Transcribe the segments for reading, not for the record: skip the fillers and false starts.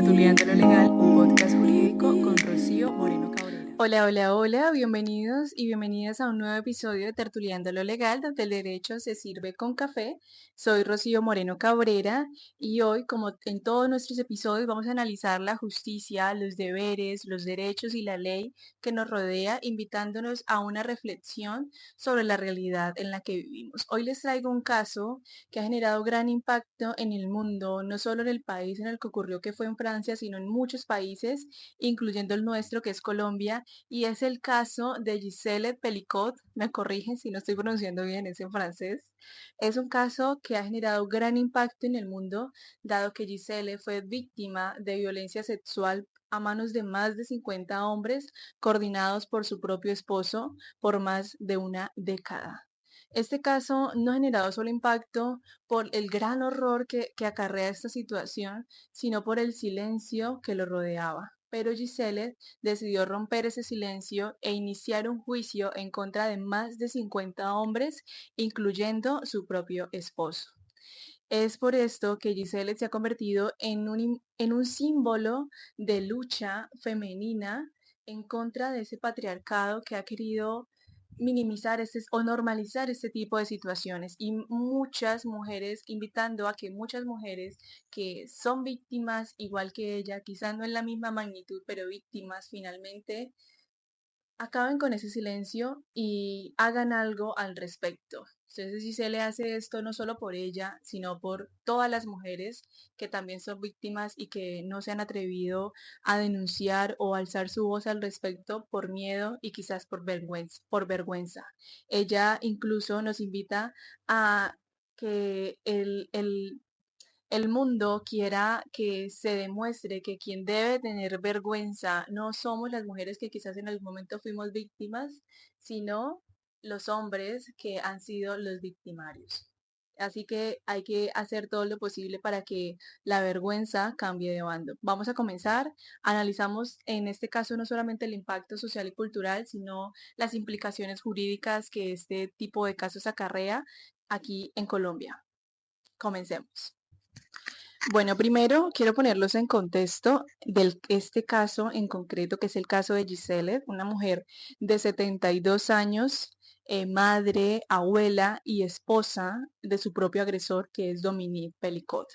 Tertuliando lo Legal, un podcast jurídico con Rocío Moreno Cabrera. Hola, bienvenidos y bienvenidas a un nuevo episodio de Tertuliando lo Legal, donde el derecho se sirve con café. Soy Rocío Moreno Cabrera y hoy, como en todos nuestros episodios, vamos a analizar la justicia, los deberes, los derechos y la ley que nos rodea, invitándonos a una reflexión sobre la realidad en la que vivimos. Hoy les traigo un caso que ha generado gran impacto en el mundo, no solo en el país en el que ocurrió, que fue en Francia, sino en muchos países, incluyendo el nuestro, que es Colombia, y es el caso de Giselle Pelicot. Me corrigen si no estoy pronunciando bien, es en francés. Es un caso que ha generado gran impacto en el mundo, dado que Giselle fue víctima de violencia sexual a manos de más de 50 hombres coordinados por su propio esposo por más de una década. Este caso no ha generado solo impacto por el gran horror que acarrea esta situación, sino por el silencio que lo rodeaba. Pero Giselle decidió romper ese silencio e iniciar un juicio en contra de más de 50 hombres, incluyendo su propio esposo. Es por esto que Giselle se ha convertido en un símbolo de lucha femenina en contra de ese patriarcado que ha querido minimizar o normalizar este tipo de situaciones, y muchas mujeres, invitando a que muchas mujeres que son víctimas igual que ella, quizás no en la misma magnitud, pero víctimas, finalmente acaben con ese silencio y hagan algo al respecto. Entonces, si se le hace esto no solo por ella, sino por todas las mujeres que también son víctimas y que no se han atrevido a denunciar o alzar su voz al respecto por miedo y quizás por vergüenza. Ella incluso nos invita a que el mundo quiera que se demuestre que quien debe tener vergüenza no somos las mujeres que quizás en algún momento fuimos víctimas, sino los hombres que han sido los victimarios. Así que hay que hacer todo lo posible para que la vergüenza cambie de bando. Vamos a comenzar. Analizamos en este caso no solamente el impacto social y cultural, sino las implicaciones jurídicas que este tipo de casos acarrea aquí en Colombia. Comencemos. Bueno, primero quiero ponerlos en contexto de este caso en concreto, que es el caso de Giselle, una mujer de 72 años, madre, abuela y esposa de su propio agresor, que es Dominique Pelicot.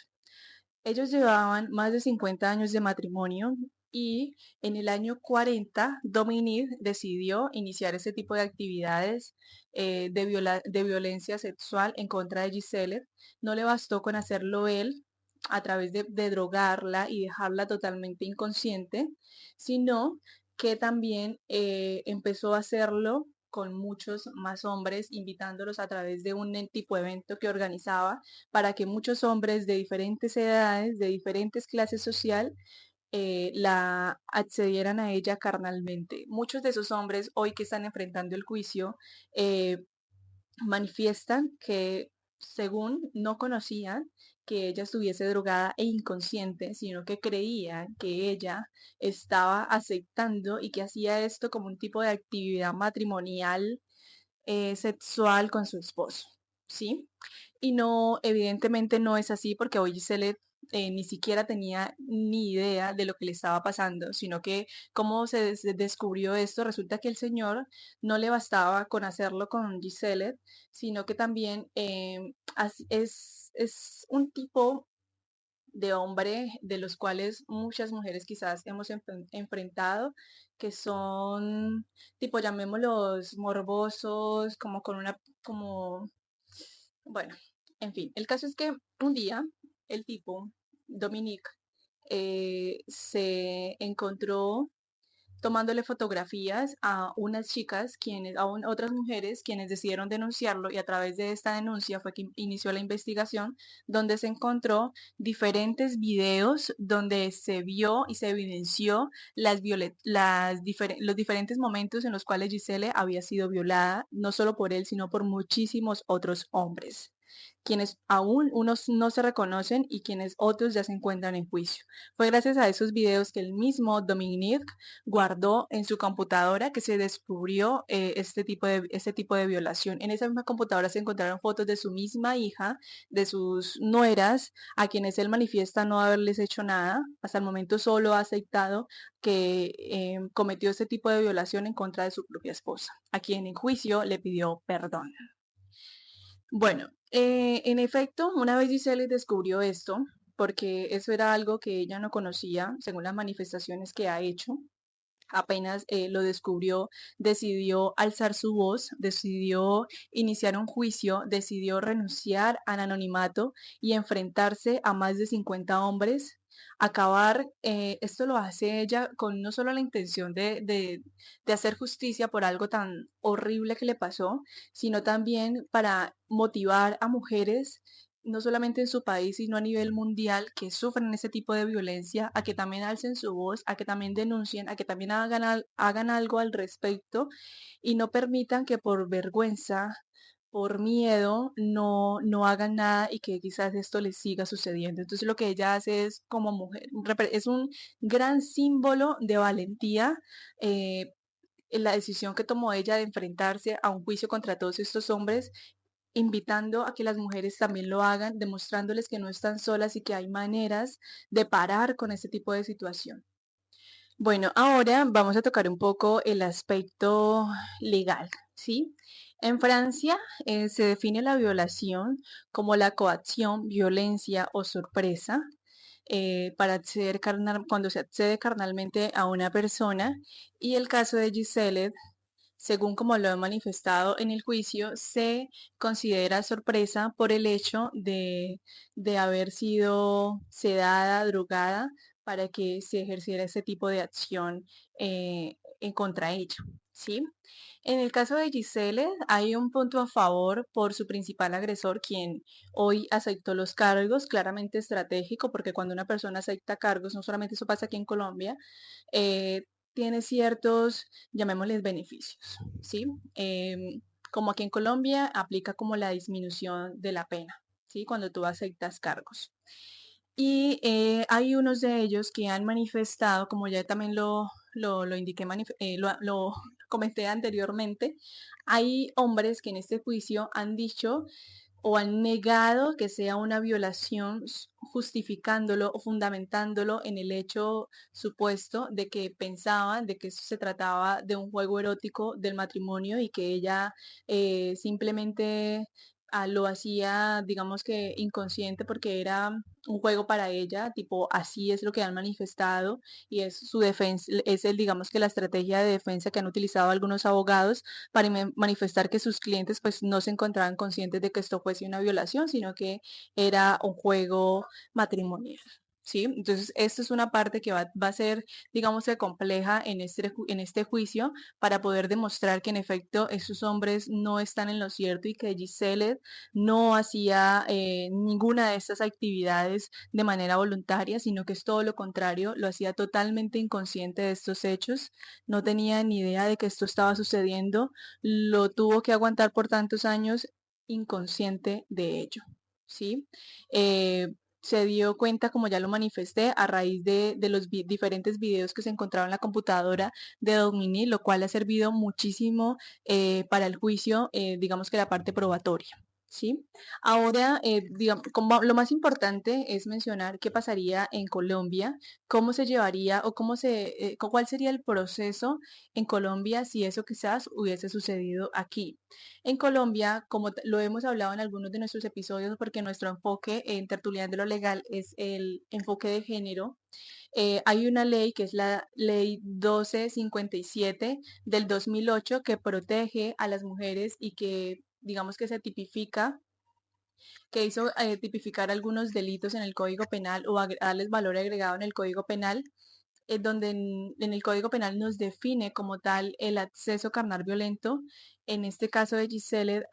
Ellos llevaban más de 50 años de matrimonio y en el año 40 Dominique decidió iniciar ese tipo de actividades de violencia sexual en contra de Giselle. No le bastó con hacerlo él a través de drogarla y dejarla totalmente inconsciente, sino que también empezó a hacerlo con muchos más hombres, invitándolos a través de un tipo de evento que organizaba para que muchos hombres de diferentes edades, de diferentes clases social, la accedieran a ella carnalmente. Muchos de esos hombres hoy que están enfrentando el juicio manifiestan que según no conocían que ella estuviese drogada e inconsciente, sino que creían que ella estaba aceptando y que hacía esto como un tipo de actividad matrimonial sexual con su esposo, ¿sí? Y no, evidentemente no es así, porque hoy Giselle ni siquiera tenía ni idea de lo que le estaba pasando, sino que cómo se descubrió esto, resulta que el señor no le bastaba con hacerlo con Giselle, sino que también es un tipo de hombre de los cuales muchas mujeres quizás hemos enfrentado, que son tipo, llamémoslos morbosos, como con una, como, bueno, en fin, el caso es que un día el tipo, Dominique, se encontró tomándole fotografías a unas chicas, otras mujeres, quienes decidieron denunciarlo, y a través de esta denuncia fue que inició la investigación, donde se encontró diferentes videos donde se vio y se evidenció los diferentes momentos en los cuales Giselle había sido violada, no solo por él, sino por muchísimos otros hombres. quienes aún unos no se reconocen y quienes otros ya se encuentran en juicio. Fue gracias a esos videos que el mismo Dominique guardó en su computadora que se descubrió este tipo de violación. En esa misma computadora se encontraron fotos de su misma hija, de sus nueras, a quienes él manifiesta no haberles hecho nada. Hasta el momento solo ha aceptado que cometió este tipo de violación en contra de su propia esposa, a quien en juicio le pidió perdón. Bueno, en efecto, una vez Giselle descubrió esto, porque eso era algo que ella no conocía, según las manifestaciones que ha hecho, apenas lo descubrió, decidió alzar su voz, decidió iniciar un juicio, decidió renunciar al anonimato y enfrentarse a más de 50 hombres. Acabar, esto lo hace ella con no solo la intención de hacer justicia por algo tan horrible que le pasó, sino también para motivar a mujeres no solamente en su país, sino a nivel mundial, que sufren ese tipo de violencia, a que también alcen su voz, a que también denuncien, a que también hagan algo al respecto y no permitan que por vergüenza, por miedo, no hagan nada y que quizás esto les siga sucediendo. Entonces lo que ella hace es como mujer, es un gran símbolo de valentía. En la decisión que tomó ella de enfrentarse a un juicio contra todos estos hombres, invitando a que las mujeres también lo hagan, demostrándoles que no están solas y que hay maneras de parar con este tipo de situación. Bueno, ahora vamos a tocar un poco el aspecto legal, ¿sí? En Francia se define la violación como la coacción, violencia o sorpresa para acceder cuando se accede carnalmente a una persona, y el caso de Giselle, según como lo he manifestado en el juicio, se considera sorpresa por el hecho de haber sido sedada, drogada, para que se ejerciera ese tipo de acción en contra ella, ¿sí? En el caso de Giselle, hay un punto a favor por su principal agresor, quien hoy aceptó los cargos, claramente estratégico, porque cuando una persona acepta cargos, no solamente eso pasa aquí en Colombia, eh, tiene ciertos, llamémosles, beneficios, ¿sí? Como aquí en Colombia aplica como la disminución de la pena, ¿sí? Cuando tú aceptas cargos. Y hay unos de ellos que han manifestado, como ya también lo indiqué, lo comenté anteriormente, hay hombres que en este juicio han dicho o han negado que sea una violación, justificándolo o fundamentándolo en el hecho supuesto de que pensaban de que eso se trataba de un juego erótico del matrimonio y que ella simplemente lo hacía, digamos que inconsciente, porque era un juego para ella, tipo, así es lo que han manifestado y es su defensa, es el, digamos que la estrategia de defensa que han utilizado algunos abogados para manifestar que sus clientes pues no se encontraban conscientes de que esto fuese una violación, sino que era un juego matrimonial. ¿Sí? Entonces, esto es una parte que va a ser, digamos que compleja en este juicio para poder demostrar que en efecto esos hombres no están en lo cierto y que Giselle no hacía ninguna de estas actividades de manera voluntaria, sino que es todo lo contrario, lo hacía totalmente inconsciente de estos hechos, no tenía ni idea de que esto estaba sucediendo, lo tuvo que aguantar por tantos años inconsciente de ello, ¿sí? Eh, se dio cuenta, como ya lo manifesté, a raíz de los diferentes videos que se encontraban en la computadora de Domini, lo cual ha servido muchísimo para el juicio, digamos que la parte probatoria. ¿Sí? Ahora, digamos, como lo más importante es mencionar qué pasaría en Colombia, cómo se llevaría o cuál sería el proceso en Colombia si eso quizás hubiese sucedido aquí. En Colombia, como lo hemos hablado en algunos de nuestros episodios, porque nuestro enfoque en Tertuliando lo Legal es el enfoque de género, hay una ley que es la ley 1257 del 2008 que protege a las mujeres y que digamos que se tipifica, que hizo tipificar algunos delitos en el Código Penal o darles valor agregado en el Código Penal, donde en el Código Penal nos define como tal el acceso carnal violento. En este caso de Giselle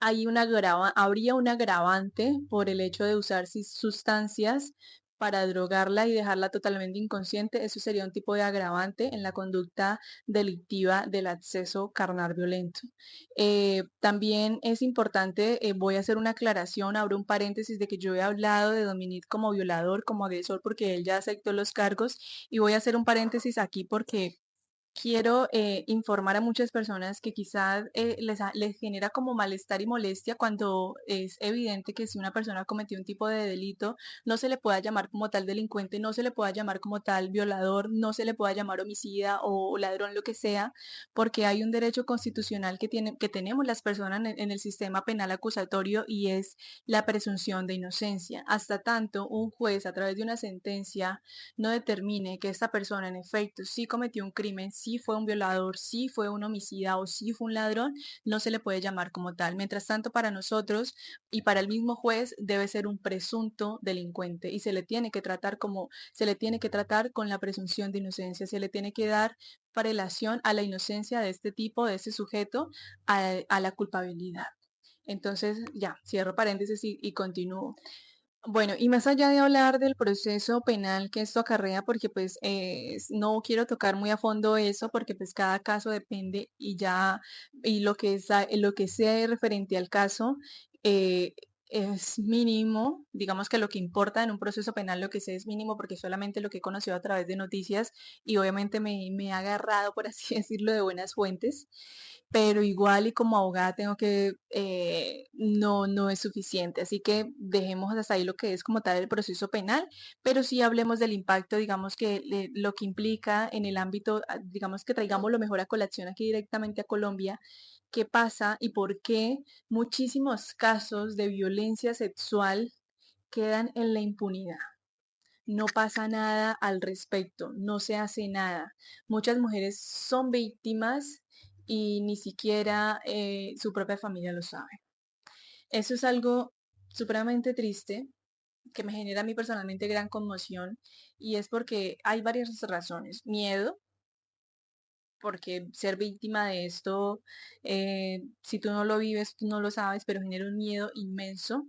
habría un agravante por el hecho de usar sustancias para drogarla y dejarla totalmente inconsciente, eso sería un tipo de agravante en la conducta delictiva del acceso carnal violento. También es importante, voy a hacer una aclaración, abro un paréntesis de que yo he hablado de Dominic como violador, como agresor, porque él ya aceptó los cargos y voy a hacer un paréntesis aquí porque quiero informar a muchas personas que quizás les genera como malestar y molestia cuando es evidente que si una persona cometió un tipo de delito, no se le pueda llamar como tal delincuente, no se le pueda llamar como tal violador, no se le pueda llamar homicida o ladrón, lo que sea, porque hay un derecho constitucional que tenemos las personas en el sistema penal acusatorio y es la presunción de inocencia. Hasta tanto un juez a través de una sentencia no determine que esta persona en efecto sí cometió un crimen, sí fue un violador, sí fue un homicida o sí fue un ladrón, no se le puede llamar como tal. Mientras tanto, para nosotros y para el mismo juez debe ser un presunto delincuente y se le tiene que tratar como se le tiene que tratar con la presunción de inocencia, se le tiene que dar prelación a la inocencia de este tipo, de este sujeto, a la culpabilidad. Entonces, ya, cierro paréntesis y continúo. Bueno, y más allá de hablar del proceso penal que esto acarrea, porque pues no quiero tocar muy a fondo eso, porque pues cada caso depende y ya, y lo que sea referente al caso eh, es mínimo, digamos que lo que importa en un proceso penal, lo que sé es mínimo, porque solamente lo que he conocido a través de noticias y obviamente me he agarrado, por así decirlo, de buenas fuentes, pero igual y como abogada tengo que, no es suficiente. Así que dejemos hasta ahí lo que es como tal el proceso penal, pero sí hablemos del impacto, digamos que lo que implica en el ámbito, digamos que traigamos lo mejor a colación aquí directamente a Colombia, qué pasa y por qué muchísimos casos de violencia sexual quedan en la impunidad. No pasa nada al respecto, no se hace nada. Muchas mujeres son víctimas y ni siquiera su propia familia lo sabe. Eso es algo supremamente triste que me genera a mí personalmente gran conmoción y es porque hay varias razones. Miedo, porque ser víctima de esto, si tú no lo vives, tú no lo sabes, pero genera un miedo inmenso.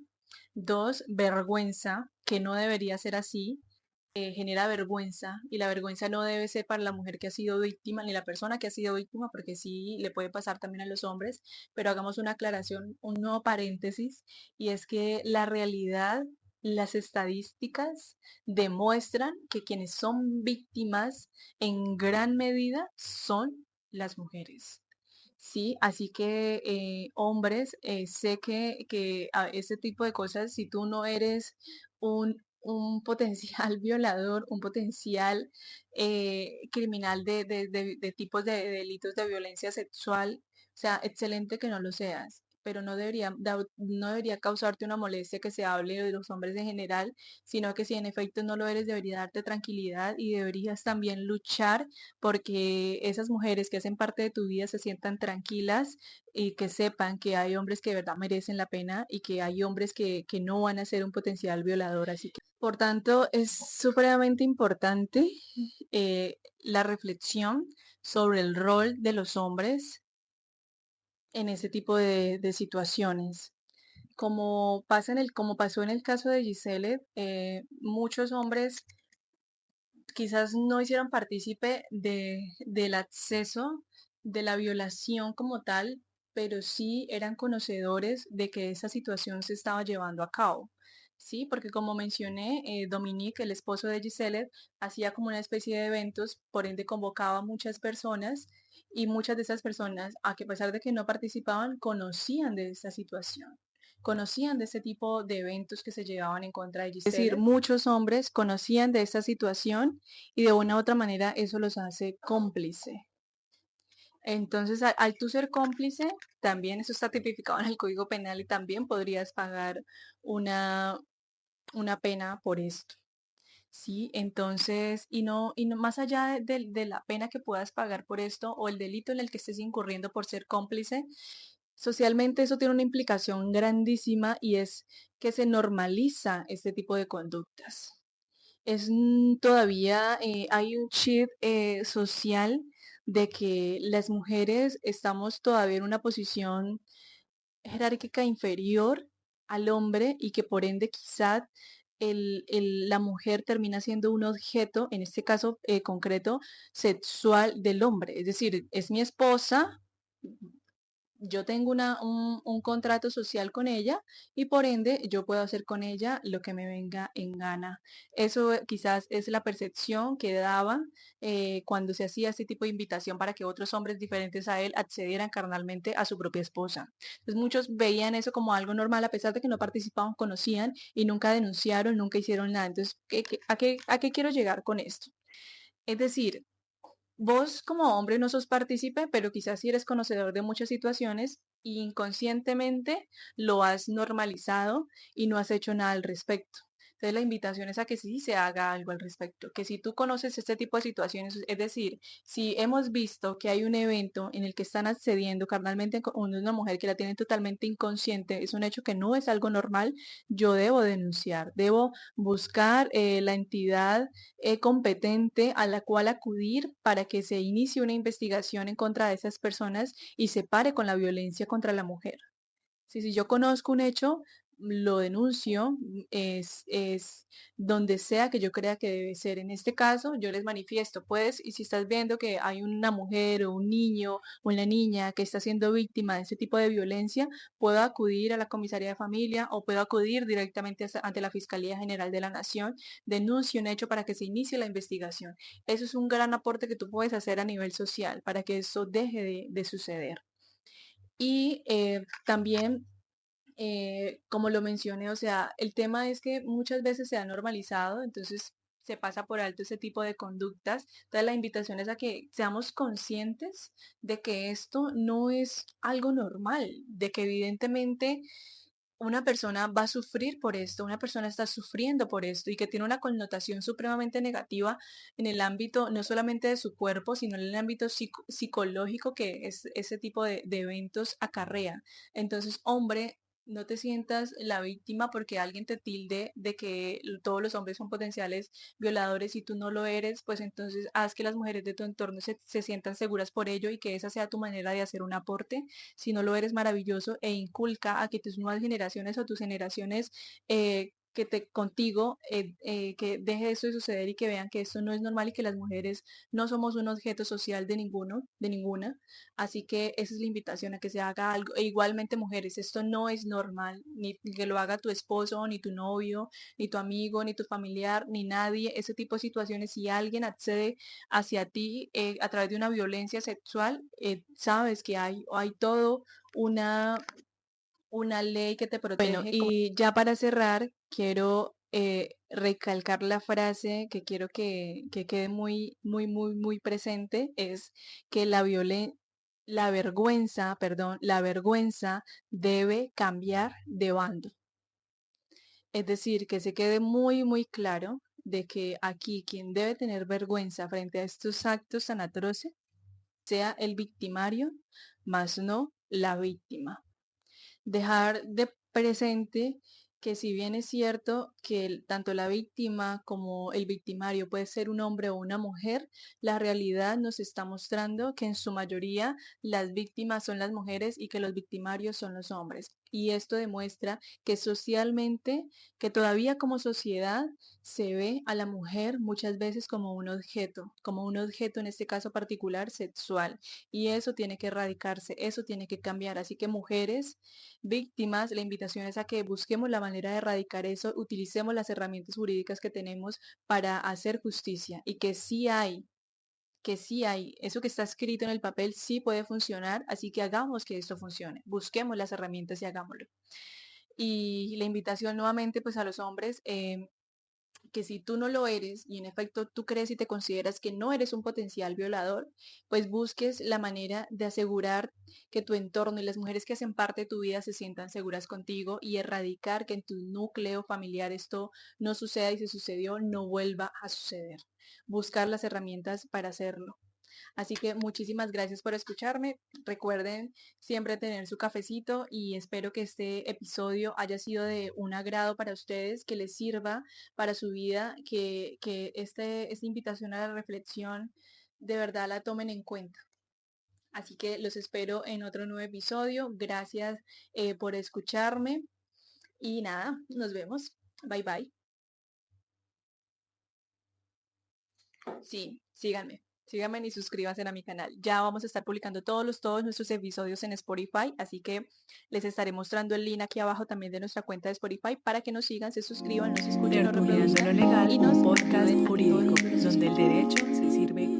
Dos, vergüenza, que no debería ser así, genera vergüenza y la vergüenza no debe ser para la mujer que ha sido víctima ni la persona que ha sido víctima, porque sí le puede pasar también a los hombres, pero hagamos una aclaración, un nuevo paréntesis, y es que la realidad, las estadísticas demuestran que quienes son víctimas en gran medida son las mujeres. Sí, así que hombres, sé que este tipo de cosas, si tú no eres un potencial violador, un potencial criminal de tipos de delitos de violencia sexual, o sea, excelente que no lo seas, pero no debería causarte una molestia que se hable de los hombres en general, sino que si en efecto no lo eres, debería darte tranquilidad y deberías también luchar porque esas mujeres que hacen parte de tu vida se sientan tranquilas y que sepan que hay hombres que de verdad merecen la pena y que hay hombres que no van a ser un potencial violador. Así que, por tanto, es supremamente importante la reflexión sobre el rol de los hombres en ese tipo de situaciones. Como pasó en el caso de Giselle, muchos hombres quizás no hicieron partícipe del acceso, de la violación como tal, pero sí eran conocedores de que esa situación se estaba llevando a cabo. Sí, porque como mencioné, Dominique, el esposo de Giselle, hacía como una especie de eventos, por ende convocaba a muchas personas y muchas de esas personas, a que a pesar de que no participaban, conocían de esa situación, conocían de ese tipo de eventos que se llevaban en contra de Giselle. Es decir, muchos hombres conocían de esta situación y de una u otra manera eso los hace cómplice. Entonces, al tú ser cómplice, también eso está tipificado en el Código Penal y también podrías pagar una, una pena por esto. Sí, entonces, y no más allá de la pena que puedas pagar por esto o el delito en el que estés incurriendo por ser cómplice, socialmente eso tiene una implicación grandísima y es que se normaliza este tipo de conductas. Todavía hay un chip social de que las mujeres estamos todavía en una posición jerárquica inferior al hombre y que por ende quizás la mujer termina siendo un objeto, en este caso concreto, sexual del hombre. Es decir, es mi esposa, yo tengo un contrato social con ella y por ende yo puedo hacer con ella lo que me venga en gana. Eso quizás es la percepción que daba cuando se hacía este tipo de invitación para que otros hombres diferentes a él accedieran carnalmente a su propia esposa. Entonces muchos veían eso como algo normal a pesar de que no participaban, conocían y nunca denunciaron, nunca hicieron nada. Entonces, a qué quiero llegar con esto? Es decir, vos como hombre no sos partícipe, pero quizás sí eres conocedor de muchas situaciones y inconscientemente lo has normalizado y no has hecho nada al respecto. Entonces la invitación es a que sí se haga algo al respecto, que si tú conoces este tipo de situaciones, es decir, si hemos visto que hay un evento en el que están accediendo carnalmente con una mujer que la tienen totalmente inconsciente, es un hecho que no es algo normal, yo debo denunciar, debo buscar la entidad competente a la cual acudir para que se inicie una investigación en contra de esas personas y se pare con la violencia contra la mujer. Si yo conozco un hecho, lo denuncio, es donde sea que yo crea que debe ser. En este caso, yo les manifiesto, pues, y si estás viendo que hay una mujer o un niño o una niña que está siendo víctima de ese tipo de violencia, puedo acudir a la comisaría de familia o puedo acudir directamente ante la Fiscalía General de la Nación, denuncio un hecho para que se inicie la investigación. Eso es un gran aporte que tú puedes hacer a nivel social para que eso deje de suceder. Y también como lo mencioné, o sea, el tema es que muchas veces se ha normalizado, entonces se pasa por alto ese tipo de conductas. Entonces la invitación es a que seamos conscientes de que esto no es algo normal, de que evidentemente una persona va a sufrir por esto, una persona está sufriendo por esto y que tiene una connotación supremamente negativa en el ámbito no solamente de su cuerpo, sino en el ámbito psicológico que ese tipo de eventos acarrea. Entonces, hombre, no te sientas la víctima porque alguien te tilde de que todos los hombres son potenciales violadores y tú no lo eres, pues entonces haz que las mujeres de tu entorno se sientan seguras por ello y que esa sea tu manera de hacer un aporte. Si no lo eres, maravilloso, e inculca a que tus nuevas generaciones o tus generaciones que te contigo, que deje eso de suceder y que vean que esto no es normal y que las mujeres no somos un objeto social de ninguno, de ninguna. Así que esa es la invitación a que se haga algo. E igualmente, mujeres, esto no es normal, ni que lo haga tu esposo, ni tu novio, ni tu amigo, ni tu familiar, ni nadie. Ese tipo de situaciones, si alguien accede hacia ti a través de una violencia sexual, sabes que hay todo una, una ley que te Bueno, protege. y ya para cerrar, quiero recalcar la frase que quiero que quede muy presente, es que la vergüenza debe cambiar de bando. Es decir, que se quede muy claro de que aquí quien debe tener vergüenza frente a estos actos tan atroces sea el victimario, más no la víctima. Dejar de presente que si bien es cierto que tanto la víctima como el victimario puede ser un hombre o una mujer, la realidad nos está mostrando que en su mayoría las víctimas son las mujeres y que los victimarios son los hombres. Y esto demuestra que socialmente, que todavía como sociedad se ve a la mujer muchas veces como un objeto en este caso particular sexual. Y eso tiene que erradicarse, eso tiene que cambiar. Así que mujeres víctimas, la invitación es a que busquemos la manera de erradicar eso, utilicemos las herramientas jurídicas que tenemos para hacer justicia y que sí hay, eso que está escrito en el papel sí puede funcionar, así que hagamos que esto funcione, busquemos las herramientas y hagámoslo. Y la invitación nuevamente pues a los hombres, que si tú no lo eres y en efecto tú crees y te consideras que no eres un potencial violador, pues busques la manera de asegurar que tu entorno y las mujeres que hacen parte de tu vida se sientan seguras contigo y erradicar que en tu núcleo familiar esto no suceda y si sucedió no vuelva a suceder. Buscar las herramientas para hacerlo. Así que muchísimas gracias por escucharme. Recuerden siempre tener su cafecito y espero que este episodio haya sido de un agrado para ustedes, que les sirva para su vida, que esta invitación a la reflexión de verdad la tomen en cuenta. Así que los espero en otro nuevo episodio. Gracias por escucharme y nada, nos vemos. Bye bye. Sí, síganme y suscríbanse a mi canal. Ya vamos a estar publicando todos nuestros episodios en Spotify, así que les estaré mostrando el link aquí abajo también de nuestra cuenta de Spotify para que nos sigan, se suscriban, nos escuchen, nos Tertuliando lo reproduzcan Legal, y un nos podcast ayuden en todo jurídico, esto de los donde el derecho se sirve